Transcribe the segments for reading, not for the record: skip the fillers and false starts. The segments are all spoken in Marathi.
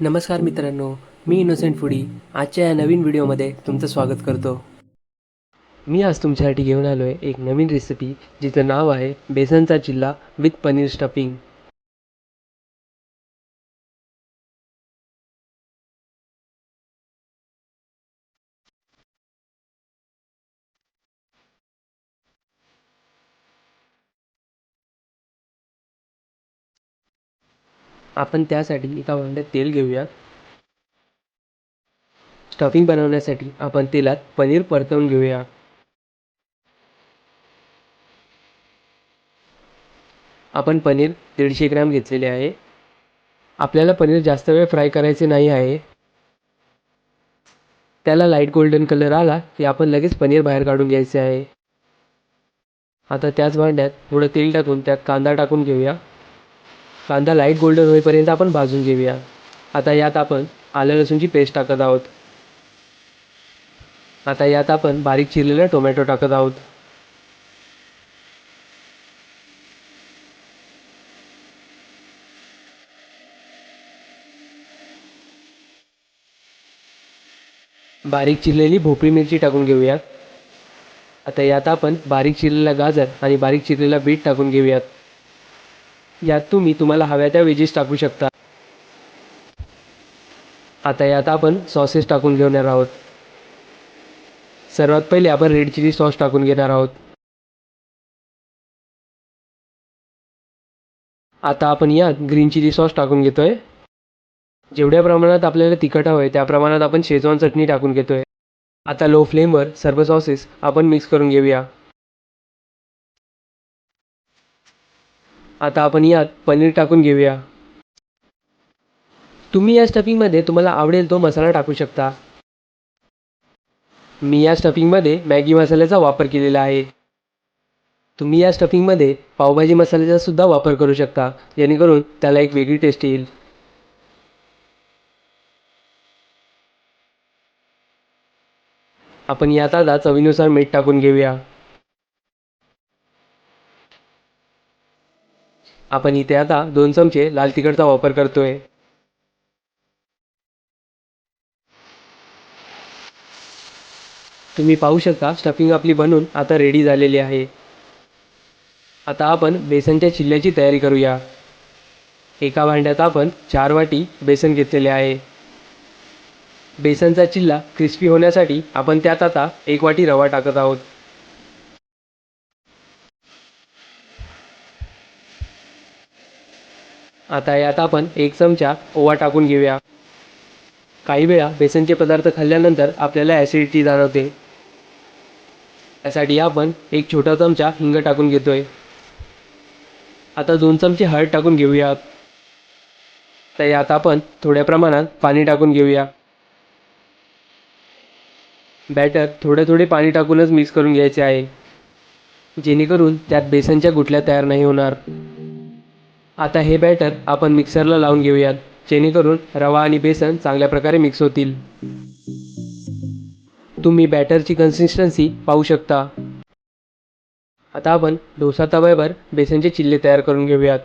नमस्कार मित्रांनो, मी इनोसेंट फूडी आजच्या या नवीन व्हिडिओमध्ये तुमचं स्वागत करतो. मी आज तुमच्यासाठी घेऊन आलो आहे एक नवीन रेसिपी जिचं नाव आहे बेसनचा चिल्ला विथ पनीर स्टफिंग. आपण त्यासाठी एका भांड्यात तेल घेऊया. स्टफिंग बनवण्यासाठी आपण तेलात पनीर परतवून घेऊया. आपण पनीर 150 ग्रॅम घेतलेले आहे. आपल्याला पनीर जास्त वेळ फ्राय करायचे नाही आहे. त्याला लाईट गोल्डन कलर आला की आपण लगेच पनीर बाहेर काढून घ्यायचे आहे. आता त्याच भांड्यात थोडं तेल टाकून त्यात कांदा टाकून घेऊया. कांदा लाईट गोल्डन होईपर्यंत आपण भाजून घेऊया. आता यात आपण आलं लसूणची पेस्ट टाकत आहोत. आता यात आपण बारीक चिरलेला टोमॅटो टाकत आहोत. बारीक चिरलेली भोपळी मिरची टाकून घेऊयात. आता यात आपण बारीक चिरलेला गाजर आणि बारीक चिरलेला बीट टाकून घेऊयात. यात तुम्हाला हव्या त्या वेजीस टाकू शकता. आता यात आपण सॉसेस टाकून घेणार आहोत. सर्वात पहिले आपण रेड चिली सॉस टाकून घेणार आहोत. आता आपण यात ग्रीन चिली सॉस टाकून घेतोय. जेवढ्या प्रमाणात आपल्याला तिखट हवं आहे त्या प्रमाणात आपण शेजवान चटणी टाकून घेतोय. आता लो फ्लेमवर सर्व सॉसेस आपण मिक्स करून घेऊया. आता आपण यात पनीर टाकून घेऊया. तुम्ही या स्टफिंगमध्ये तुम्हाला आवडेल तो मसाला टाकू शकता. मी या स्टफिंगमध्ये मॅगी मसाल्याचा वापर केलेला आहे. तुम्ही या स्टफिंगमध्ये पावभाजी मसाल्याचा सुद्धा वापर करू शकता, जेणेकरून त्याला एक वेगळी टेस्ट येईल. आपण यात आता चवीनुसार मीठ टाकून घेऊया. आपण इथे आता 2 चमचे लाल तिखटचा वापर करतोय. तुम्ही पाहू शकता स्टफिंग आपली बनून आता रेडी झालेली आहे. आता आपण बेसनच्या चिल्ल्याची तयारी करूया. एका भांड्यात आपण 4 वाटी बेसन घेतलेले आहे. बेसनचा चिल्ला क्रिस्पी होण्यासाठी आपण त्यात आता 1 वाटी रवा टाकत आहोत. आता यात आपण 1 चमचा ओवा टाकून घेऊया. काही वेळा बेसनचे पदार्थ खाल्ल्यानंतर आपल्याला ॲसिडिटी जाणवते. त्यासाठी आपण 1 छोटा चमचा हिंग टाकून घेतोय. आता 2 चमचे हळद टाकून घेऊयात. तर यात आपण थोड्या प्रमाणात पाणी टाकून घेऊया. बॅटर थोडे थोडे पाणी टाकूनच मिक्स करून घ्यायचे आहे, जेणेकरून त्यात बेसनच्या गुठल्या तयार नाही होणार. आता हे बॅटर आपण मिक्सरला लावून घेऊयात, जेणेकरून रवा आणि बेसन चांगल्या प्रकारे मिक्स होतील. तुम्ही बॅटरची कन्सिस्टन्सी पाहू शकता. आता आपण डोसा तव्यावर बेसनचे चिल्ले तयार करून घेऊयात.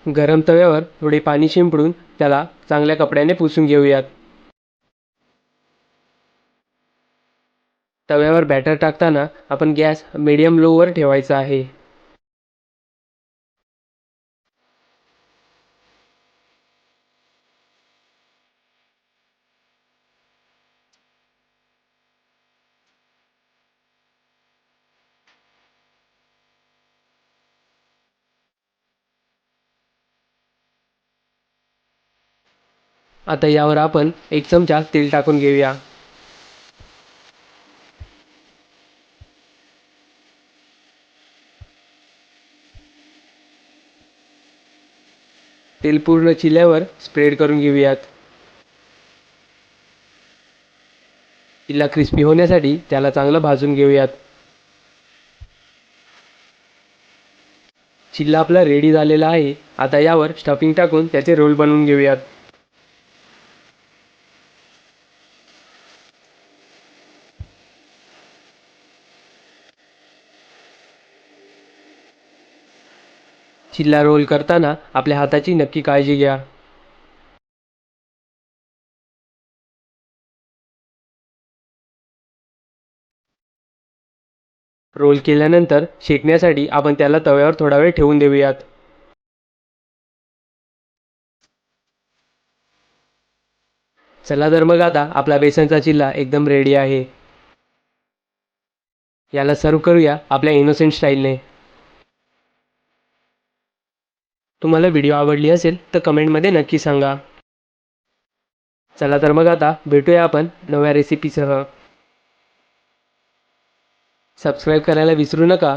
गरम तव्यावर थोडे पाणी शिंपडून त्याला चांगल्या कपड्याने पुसून घेऊयात. तव्यावर बॅटर टाकताना आपण गॅस मीडियम लोवर ठेवायचा आहे. आता यावर आपण 1 चमचा तेल टाकून घेऊया. तेल पूर्ण चिल्ल्यावर स्प्रेड करून घेऊयात. चिल्ला क्रिस्पी होण्यासाठी त्याला चांगलं भाजून घेऊयात. चिल्ला आपला रेडी झालेला आहे. आता यावर स्टफिंग टाकून त्याचे रोल बनवून घेऊयात. चिल्ला रोल करताना आपल्या हाताची नक्की काळजी घ्या. रोल केल्यानंतर शेकण्यासाठी आपण त्याला तव्यावर थोडा वेळ ठेवून देऊयात. चला तर मग आता आपला बेसनचा चिल्ला एकदम रेडी आहे. याला सर्व करूया आपल्या इनोसेंट स्टाईलने. तुम्हाला व्हिडिओ आवडली असेल तर कमेंटमध्ये नक्की सांगा. चला तर मग आता भेटूया आपण नव्या रेसिपीसह. सबस्क्राईब करायला विसरू नका.